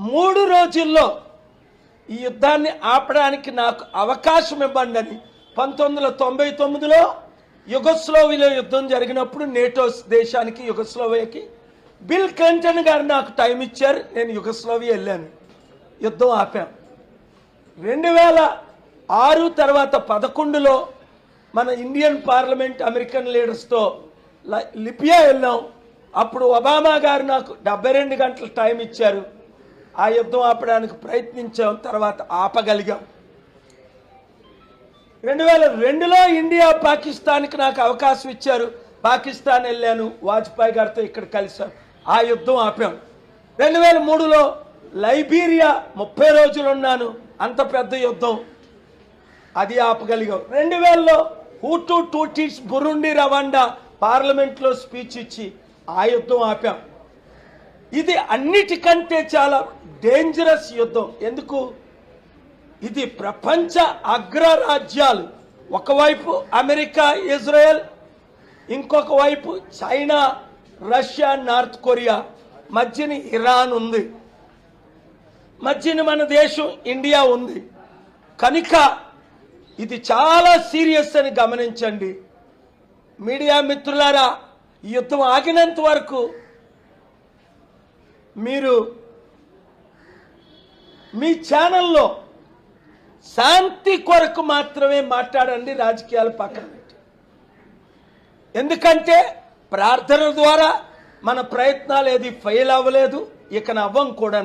3 రోజుల్లో ఈ యుద్ధాన్ని ఆపడానికి నాకు అవకాశం ఇవ్వండి అని 1999లో యుగోస్లావియాలో యుద్ధం జరిగినప్పుడు నేటో దేశానికి యుగోస్లావియాకి బిల్ క్లింటన్ గారు నాకు టైం ఇచ్చారు. నేను యుగోస్లావియా వెళ్ళాను, యుద్ధం ఆపాం. 2006 తర్వాత 11లో మన ఇండియన్ పార్లమెంట్ అమెరికన్ లీడర్స్తో లిబియా వెళ్ళాం. అప్పుడు ఒబామా గారు నాకు 72 గంటల టైం ఇచ్చారు. ఆ యుద్ధం ఆపడానికి ప్రయత్నించాం, తర్వాత ఆపగలిగాం. 2002లో ఇండియా పాకిస్తాన్కి నాకు అవకాశం ఇచ్చారు. పాకిస్తాన్ వెళ్ళాను, వాజ్పేయి గారితో ఇక్కడ కలిసాం, ఆ యుద్ధం ఆపాం. 2003లో లైబీరియా 30 రోజులు ఉన్నాను, అంత పెద్ద యుద్ధం, అది ఆపగలిగాం. 2000లో హూటు టూటీస్ బురుండి రవాండా పార్లమెంట్లో స్పీచ్ ఇచ్చి ఆ యుద్ధం ఆపాం. ఇది అన్నిటికంటే చాలా డేంజరస్ యుద్ధం. ఎందుకు? ఇది ప్రపంచ అగ్రరాజ్యాలు, ఒకవైపు అమెరికా ఇజ్రాయెల్, ఇంకొక వైపు చైనా, రష్యా, నార్త్ కొరియా, మధ్యని ఇరాన్ ఉంది, మధ్యన మన దేశం ఇండియా ఉంది. కనుక ఇది చాలా సీరియస్ అని గమనించండి. మీడియా మిత్రులారా, ఈ యుద్ధం ఆగినంత వరకు మీరు మీ ఛానల్లో శాంతి కొరకు మాత్రమే మాట్లాడండి, రాజకీయాలు పక్కన పెట్టి. ఎందుకంటే ప్రార్థన ద్వారా మన ప్రయత్నాలు ఏది ఫెయిల్ అవ్వలేదు, ఇక అవ్వం కూడా.